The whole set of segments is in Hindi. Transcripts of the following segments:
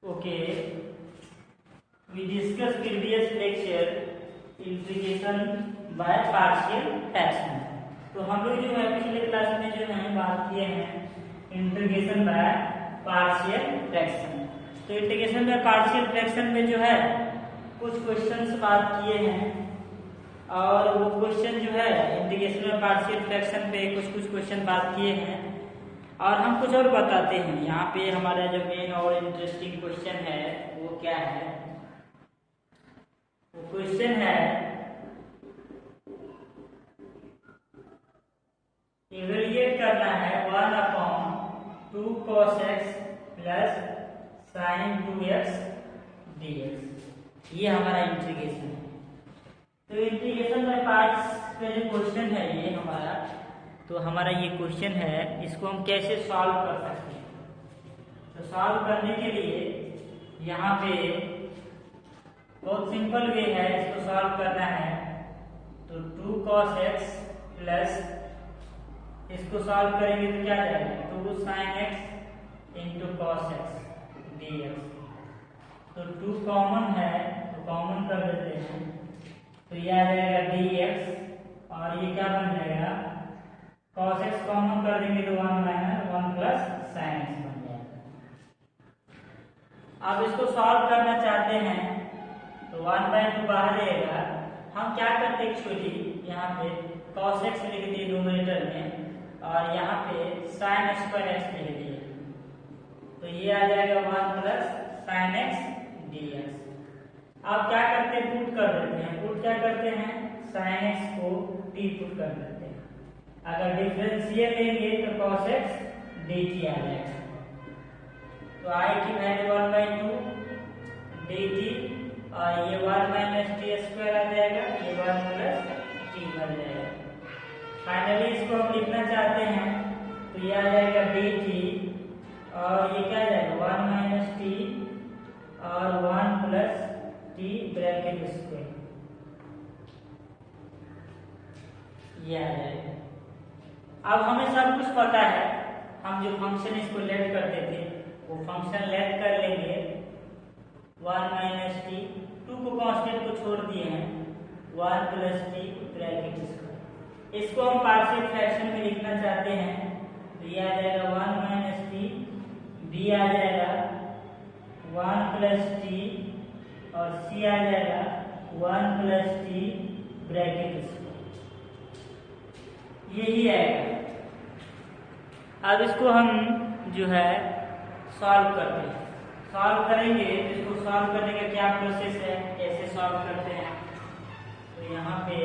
Okay, we discussed previous lecture integration by partial fraction. तो हम लोग जो है पिछले क्लास में जो है बात किए हैं इंटीग्रेशन बाय पार्शियल फ्रैक्शन। तो इंटीग्रेशन बाय पार्शियल फ्रैक्शन में जो है कुछ क्वेश्चंस बात किए हैं और वो क्वेश्चन जो है इंटीग्रेशन बाय पार्शियल फ्रैक्शन पे कुछ क्वेश्चन बात किए हैं और हम कुछ और बताते हैं। यहाँ पे हमारा जो मेन और इंटरेस्टिंग क्वेश्चन है वो क्या है, वो क्वेश्चन है इवेल्युएट करना है 1/2 cos x plus sin 2x dx। ये हमारा इंटीग्रेशन है। तो इंटीग्रेशन बाय पार्ट्स में जो क्वेश्चन है ये हमारा, तो हमारा ये क्वेश्चन है, इसको हम कैसे सॉल्व कर सकते हैं। तो सॉल्व करने के लिए यहाँ पे बहुत सिंपल वे है, इसको सॉल्व करना है। तो 2 cos x प्लस इसको सॉल्व करेंगे तो क्या जाएगा 2 sin x into cos x dx। तो 2 कॉमन है तो कॉमन कर देते हैं, तो ये आ जाएगा dx और ये क्या बन जाएगा cos x कॉमन कर देंगे तो 1 प्लस sin x बन जाएगा। अब इसको सॉल्व करना चाहते हैं तो 1/2 बाहर रहेगा। हम क्या करते हैं एक्चुअली यहाँ पे cos x लिख दिए न्यूमरेटर में और यहाँ पे sin स्क्वायर x लिख दिए, तो ये आ जाएगा 1 प्लस sin x dx। अब क्या करते हैं पुट कर देते हैं। पुट क्या करते हैं sin x को t पुट कर देते हैं। अगर डिफरेंशियल लेंगे तो cos x dt आ जाएगा। तो I की वैल्यू 1/2 dt और ये 1 माइनस टी स्क्वायर आ जाएगा, ये 1 प्लस टी बन जाएगा। फाइनली इसको हम लिखना चाहते हैं तो ये आ जाएगा dt और ये क्या आ जाएगा 1 माइनस टी और 1 प्लस टी ब्रैकेट स्क्वायर, ये आ जाएगा। अब हमें सब कुछ पता है, हम जो फंक्शन इसको लेट करते थे वो फंक्शन लेट कर लेंगे 1 माइनस टी, 2 को कांस्टेंट को छोड़ दिए हैं 1 प्लस टी ब्रैकेट स्क्वायर। इसको हम पार्शियल फ्रैक्शन में लिखना चाहते हैं तो ये आ जाएगा 1 माइनस टी, बी आ जाएगा 1 प्लस टी और सी आ जाएगा 1 प्लस टी ब्रैकेट स्क्वायर, यही आएगा। अब इसको हम जो है सॉल्व करते हैं। सॉल्व करेंगे तो इसको सॉल्व करने का क्या प्रोसेस है, कैसे सॉल्व करते हैं। तो यहाँ पे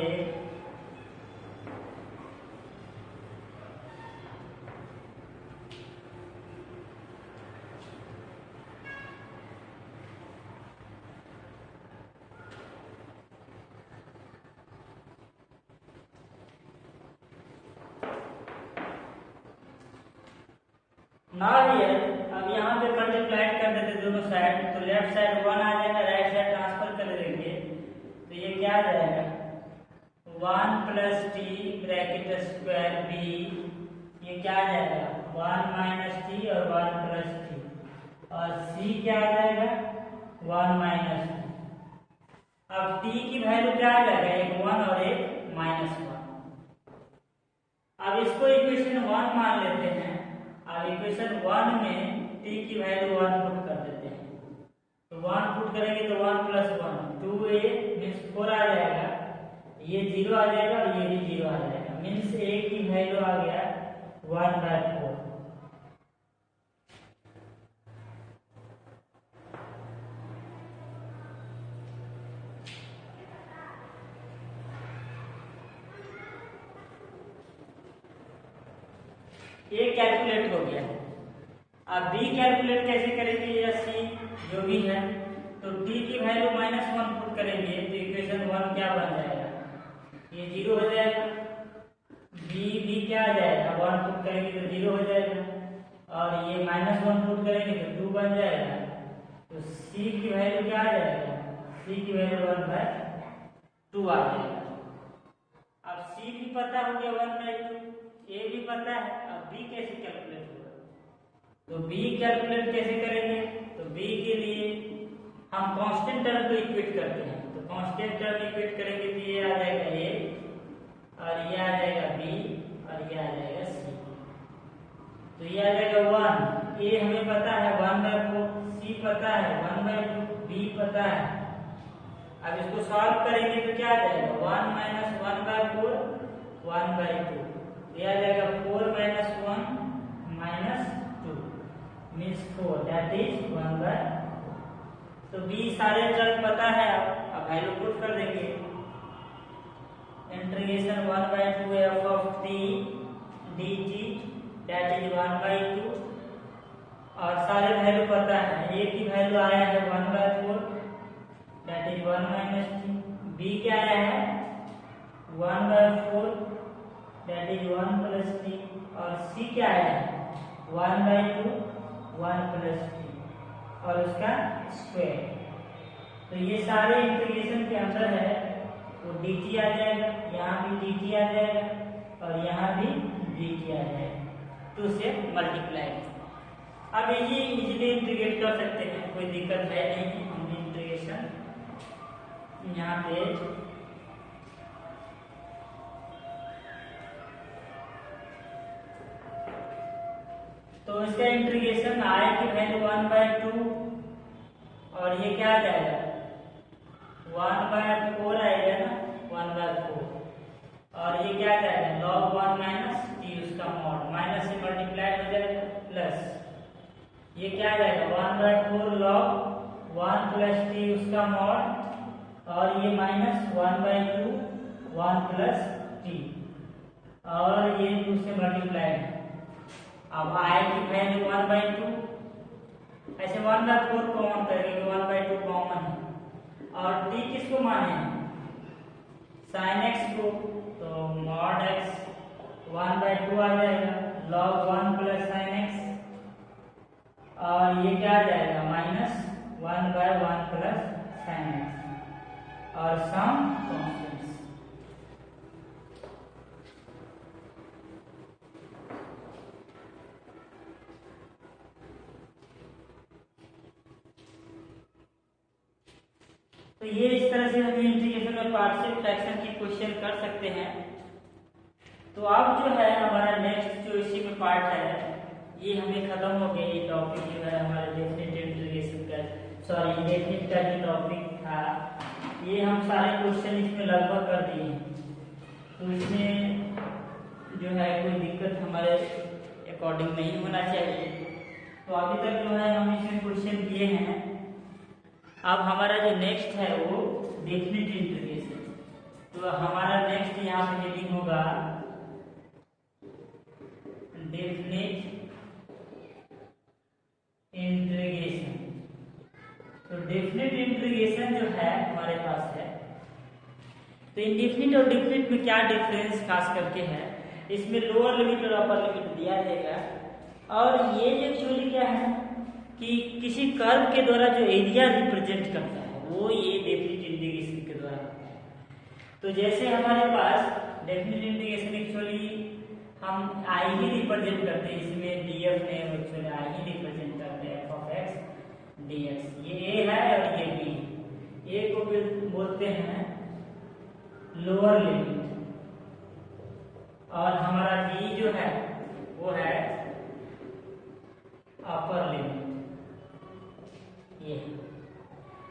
अब यहाँ पे मल्टीप्लाई कर देते दोनों साइड, तो लेफ्ट साइड 1 आ जाएगा, राइट साइड ट्रांसफर कर देंगे तो ये क्या आ जाएगा 1 plus T bracket square B, ये क्या आ जाएगा 1 माइनस टी और 1 प्लस टी और सी क्या आ जाएगा 1 माइनस टी। अब टी की वैल्यू क्या आ जाएगा एक 1 और एक -1। अब इसको इक्वेशन 1 मान लेते हैं। अब इक्वेशन 1 में t की वैल्यू 1 पुट कर देते हैं, तो 1 पुट करेंगे तो 1 प्लस 1 2a मीन्स 4 आ जाएगा, ये 0 आ जाएगा और ये भी 0 आ जाएगा, मीन्स a की वैल्यू आ गया 1/4। ये कैलकुलेट हो गया। अब b कैलकुलेट कैसे करेंगे या c जो भी है, तो t की वैल्यू -1 पुट करेंगे तो इक्वेशन 1 क्या बन जाएगा, ये 0 हो जाएगा। b भी क्या आ जाएगा 1 पुट करेंगे तो 0 हो जाएगा और ये -1 पुट करेंगे तो 2 बन जाएगा। तो c की वैल्यू क्या आ जाएगा, c की वैल्यू 1/2 आ जाएगा। अब c भी पता हो गया 1/2, a भी पता है। अब b कैसे कैलकुलेट होगा, तो b कैलकुलेट कैसे करेंगे, तो b के लिए करते हैं तो कांस्टेंट टर्म इक्वेट करेंगे तो ये आ जाएगा ए और ये आ जाएगा बी और ये आ जाएगा सी। तो ये आ जाएगा 1, ए हमें पता है 1/4, सी पता है 1/2, बी पता है। अब इसको सॉल्व करेंगे तो क्या आ जाएगा 1 - 1/4 1/2, ये आ जाएगा 4 - 1 - 2 मीन्स 4, दैट इज 1/4। तो बी सारे टर्म पता है, अब वैल्यू पुट कर देंगे। Integration 1/2 f of t dt that is 1/2 और सारे वैल्यू पता है। ए की वैल्यू आया है 1/4 दैट इज 1 - t, बी क्या आया है 1/4 दैट इज 1 + t और सी क्या आया है 1/2 1 + t और उसका स्क्वायर। तो ये सारे इंटीग्रेशन के अंदर है वो dt आ जाएगा, यहाँ भी dt आ जाएगा और यहाँ भी dt आ जाएगा, 2 से मल्टीप्लाई। अब इजीली इंटीग्रेट कर सकते हैं, कोई दिक्कत है नहीं। हम इंटीग्रेशन यहाँ पे तो इसका इंटीग्रेशन i की वैल्यू 1/2 और ये क्या आ जाएगा 1/4 आएगा ना 1/4 और ये क्या आ जाएगा log 1 - t उसका मॉड, माइनस से मल्टीप्लाई हो जाएगा प्लस ये क्या आ जाएगा 1/4 log 1 + t उसका मॉड और ये माइनस 1/2 1 + t और ये 2 से मल्टीप्लाई। अब i की वैल्यू 1/2, ऐसे 1/4 कॉमन करेंगे 1/2 कॉमन है और t किसको माने sin x को, तो mod x 1/2 आ जाएगा log 1 + sin x और ये क्या आ जाएगा -1/1 + sin x और सम कांस्टेंट्स। तो ये इस तरह से हम इंटीग्रेशन में पार्शियल फ्रैक्शन की क्वेश्चन कर सकते हैं। तो अब जो है हमारा नेक्स्ट जो इसी में पार्ट है ये हमें खत्म हो गया। ये टॉपिक जो है हमारे डेफिनेट इंटीग्रेशन का, सॉरी इंडेफिनिट का जो टॉपिक था ये हम सारे क्वेश्चन इसमें लगभग कर दिए हैं। तो इसमें जो है कोई दिक्कत हमारे अकॉर्डिंग नहीं होना चाहिए। तो अभी तक जो है हम इसमें क्वेश्चन किए हैं। अब हमारा जो नेक्स्ट है वो डेफिनेट इंटीग्रेशन। तो हमारा नेक्स्ट यहाँ पे हेडिंग होगा डेफिनेट इंटीग्रेशन। तो डेफिनेट इंटीग्रेशन जो है हमारे पास है, तो इंडेफिनिट और डेफिनिट में क्या डिफरेंस खास करके है, इसमें लोअर लिमिट और अपर लिमिट दिया जाएगा। और ये जो एक्चुअली क्या है कि किसी कर्व के द्वारा जो एरिया रिप्रेजेंट करता है वो ये डेफिनिट इंटीग्रेशन के द्वारा होता है। तो जैसे हमारे पास डेफिनिट इंटीग्रेशन एक्चुअली हम आई ही रिप्रेजेंट करते हैं, इसमें डीएफ में एक्चुअली आई ही रिप्रेजेंट करते हैं एफ ऑफ एक्स डीएक्स। ये ए है और ये बी। ए को बोलते हैं लोअर लिमिट और हमारा बी जो है वो है अपर लिमिट। ये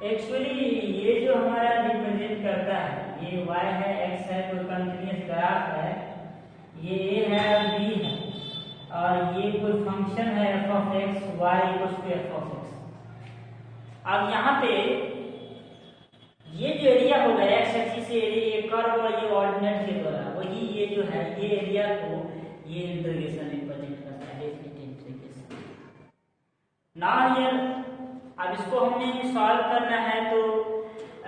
एक्चुअली ये जो हमारा रिप्रेजेंट करता है ये y है, x है, कोई कंटीन्यूअस ग्राफ है, ये a है और b है और ये कोई फंक्शन है f of x y = f of x। अब यहाँ पे ये जो एरिया होगा x एक्सिस से ये कर्व और ये ऑर्डिनेट के द्वारा वही ये जो है ये एरिया को ये इंटीग्रेशन रिप्रेजेंट करता है डेफिनिट इंटीग्रेशन। ना ये अब इसको हमने सॉल्व करना है तो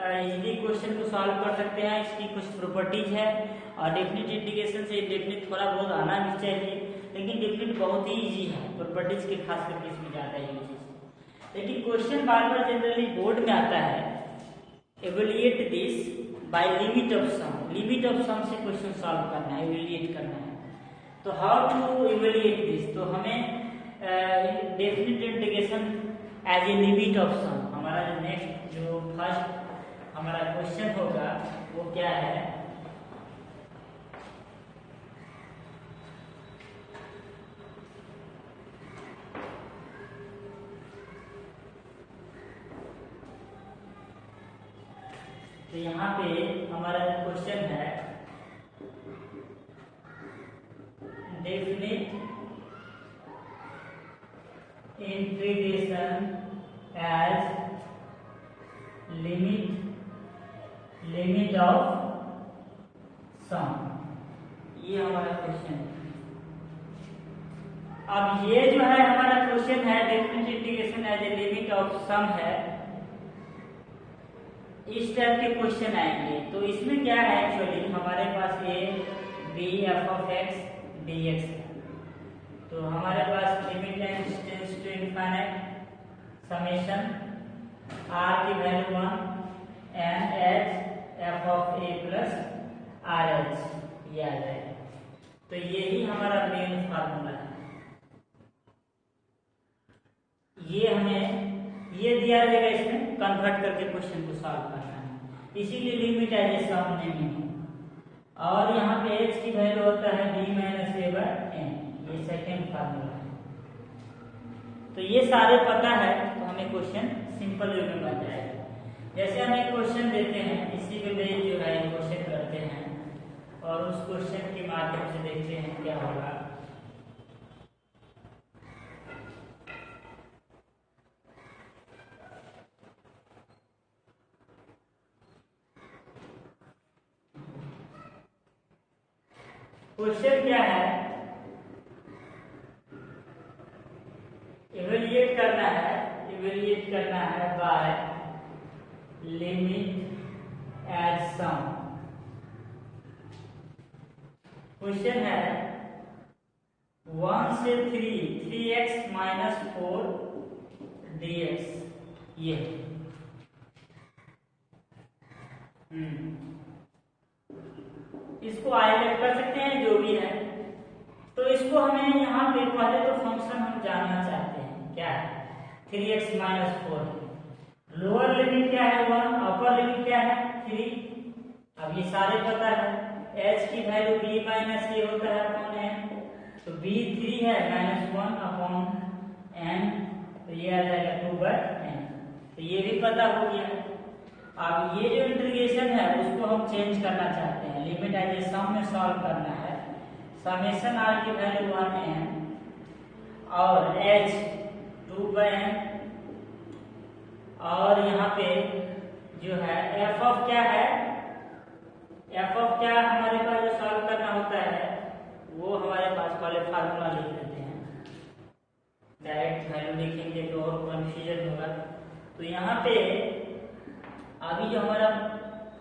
इजीली क्वेश्चन को सॉल्व कर सकते हैं। इसकी कुछ प्रॉपर्टीज है और डेफिनिट इंटीग्रेशन से डेफिनिट थोड़ा बहुत आना भी चाहिए, लेकिन डेफिनिट बहुत ही इजी है, प्रॉपर्टीज के खास करके इसमें ज़्यादा यूज है। लेकिन क्वेश्चन बार बार जनरली बोर्ड में आता है evaluate this by limit of sum. Limit of sum से क्वेश्चन सॉल्व करना है, एवेल्युएट करना है। तो हाउ टू एवेल्युएट दिस, तो हमें definite integration as a limit of sum, हमारा जो नेक्स्ट जो फर्स्ट हमारा क्वेश्चन होगा वो क्या है, तो यहाँ पे हमारा क्वेश्चन है definite integration as limit of sum, ये हमारा क्वेश्चन है। अब ये जो है हमारा क्वेश्चन है definite integration as a limit of sum है, इस टाइप के क्वेश्चन आएंगे। तो इसमें क्या है, एक्चुअली हमारे पास ये b f of x d x है, तो हमारे पास limit tends to infinite summation r की value 1 and h f of a plus r h, ये आ जाएगा। तो यही हमारा मेन फार्मूला है। ये हमें ये दिया जाएगा, इसमें कन्वर्ट करके क्वेश्चन को सॉल्व करना है, इसीलिए लिमिट एज ए सम नहीं है। और यहाँ पे h की वैल्यू होता है b माइनस ए बाय n, ये सेकेंड फार्मूला है। तो ये सारे पता है तो हमें क्वेश्चन सिंपल वे में बन जाएगा। जैसे हम एक क्वेश्चन देते हैं, इसी पे बेस जो है क्वेश्चन करते हैं और उस क्वेश्चन के माध्यम से देखते हैं क्या होगा। क्वेश्चन क्या है, इवेल्युएट करना है बाय लिमिट एज सम। क्वेश्चन है 1 से 3x माइनस 4 dx, ये इसको आइलेट कर सकते हैं जो भी है। तो इसको हमें यहाँ पे पहले तो फंक्शन हम जानना चाहते हैं, क्या है 3x माइनस 4, लोअर लिमिट क्या है 1, अपर लिमिट क्या है 3। अब ये सारे पता है, h की वैल्यू b माइनस ए होता है अपॉन n, तो b 3 है माइनस 1 अपॉन n, तो ये आ जाएगा 2/n। तो ये भी पता हो गया। अब ये जो इंटीग्रेशन है उसको हम चेंज करना चाहते हैं, लिमिट एज ए सम में सॉल्व करना है। समेशन r की वैल्यू 1n और h 2/n, और यहाँ पे जो है f ऑफ क्या है, f ऑफ क्या हमारे पास जो सॉल्व करना होता है वो हमारे पास पहले फार्मूला लिख लेते हैं, डायरेक्ट वैल्यू लिखेंगे तो और कंफ्यूजन होगा। तो यहाँ पे अभी जो हमारा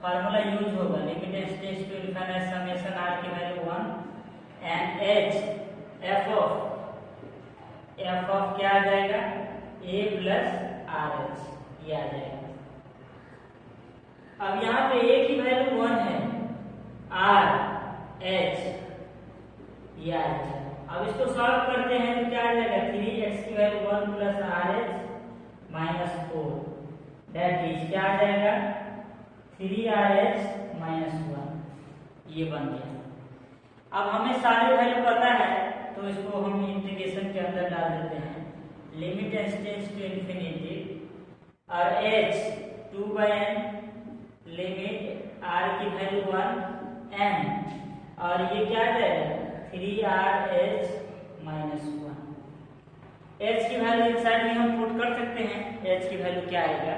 फार्मूला यूज होगा, limit tends to infinite summation r की value 1 and h f of क्या आ जाएगा a प्लस आर एच, ये आ जाएगा। अब यहाँ पे a की वैल्यू 1 है, r h ये आ जाएगा। अब इसको सॉल्व करते हैं तो क्या आ जाएगा 3x की value 1 plus r H minus 4, that is क्या आ जाएगा 3rh माइनस 1, ये बन गया। अब हमें सारे वैल्यू पता है तो इसको हम इंटीग्रेशन के अंदर डाल देते हैं, लिमिट टेंड्स टू इंफिनिटी और h 2/n, लिमिट r की वैल्यू 1 n, और ये क्या आ जाएगा 3rh माइनस 1। h की वैल्यू इस साइड में हम पुट कर सकते हैं, h की वैल्यू क्या आएगा,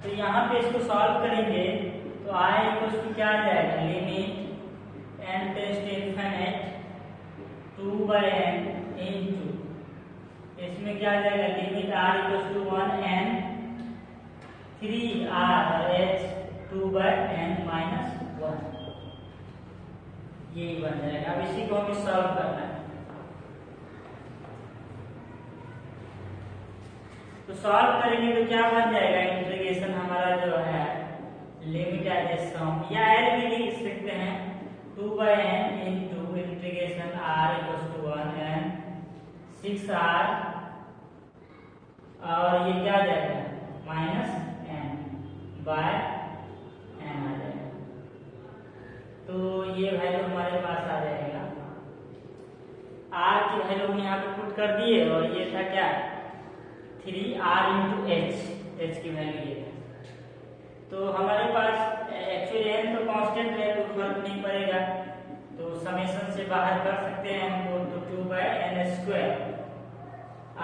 तो यहाँ पे इसको सॉल्व करेंगे तो i इक्वल टू क्या आ जाएगा, limit n tends to infinite 2/n into, इसमें क्या आ जाएगा limit r equal to 1n 3rh 2/n minus 1, यही बन जाएगा। अब इसी को हमें सॉल्व करना है। तो सॉल्व करेंगे तो क्या बन जाएगा, इंटीग्रेशन हमारा जो है लिमिट एज ए सम या एल भी लिख सकते हैं 2/n into integration r equals to 1 n 6r और ये क्या आ जाएगा माइनस n बाय n आ जाएगा। तो ये वैल्यू हमारे पास आ जाएगा, r की वैल्यू हम यहाँ पे पुट कर दिए और ये था क्या 3r इंटू h की वैल्यू ये था। तो हमारे पास एक्चुअली n तो कांस्टेंट है तो फर्क नहीं पड़ेगा, तो समेशन से बाहर कर सकते हैं हमको, तो 2/n²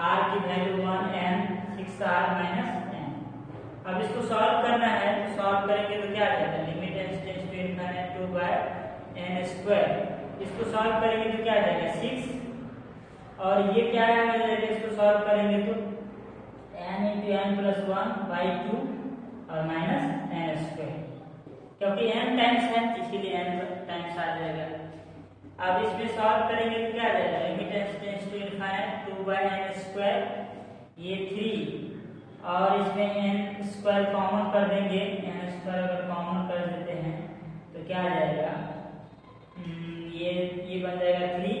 r की value 1n 6r minus n। अब इसको सॉल्व करना है, तो सॉल्व करेंगे तो क्या आ जाएगा limit n tends to infinity 2/n²। इसको सॉल्व करेंगे तो क्या आ जाएगा 6 और ये क्या है हमें, इसको सॉल्व करेंगे तो n इंटू n प्लस 1/2 और माइनस n², क्योंकि n टाइम्स है इसीलिए n टाइम्स आ जाएगा। अब इसमें सॉल्व करेंगे तो क्या आ जाएगा limit n tends to infinity 2/n², ये 3 और इसमें n² कॉमन कर देंगे, n² अगर कॉमन कर देते हैं तो क्या आ जाएगा ये बन जाएगा 3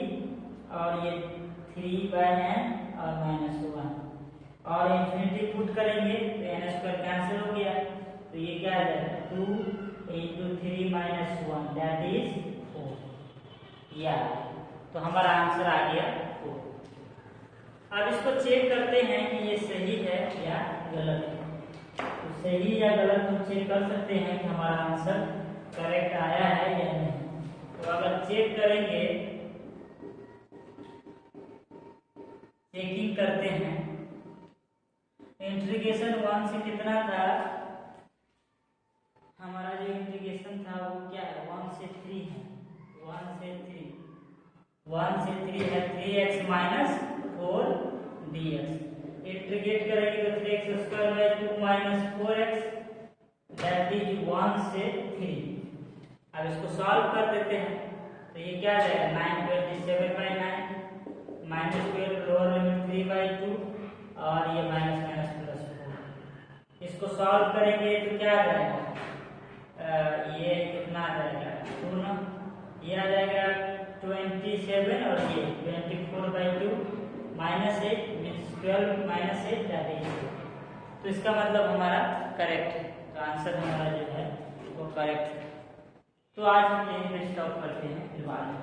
और ये 3/n और -1 और इंफिनिटी पुट करेंगे तो n² कैंसिल हो गया, तो ये क्या आ जाएगा 2 इंटू 3 माइनस 1 दैट इज 4। या तो हमारा आंसर आ गया 4। अब इसको चेक करते हैं कि ये सही है या गलत है। तो सही या गलत हम चेक कर सकते हैं कि हमारा आंसर करेक्ट आया है या नहीं। तो अगर चेक करेंगे, चेकिंग करते हैं, इंटीग्रेशन 1 से कितना था हमारा, जो इंटीग्रेशन था वो क्या है 1 से 3 है, 1 से 3 है 3x माइनस 4 dx। इंटीग्रेट करेंगे तो 3x² 2 minus 4x that is 1 से 3। अब इसको सॉल्व कर देते हैं तो ये क्या आ जाएगा 9/27/9 माइनस 12 लोअर लिमिट 3/2 और ये माइनस प्लस 4। इसको सॉल्व करेंगे तो क्या आ जाएगा ये कितना आ जाएगा 2 ना, ये आ जाएगा 27 और ये 24/2 minus 8 means 12 minus 8 that is. तो इसका मतलब हमारा करेक्ट है, तो आंसर हमारा जो है वो करेक्ट है। तो आज हम यहीं पे स्टॉप करते हैं, फिर बाद में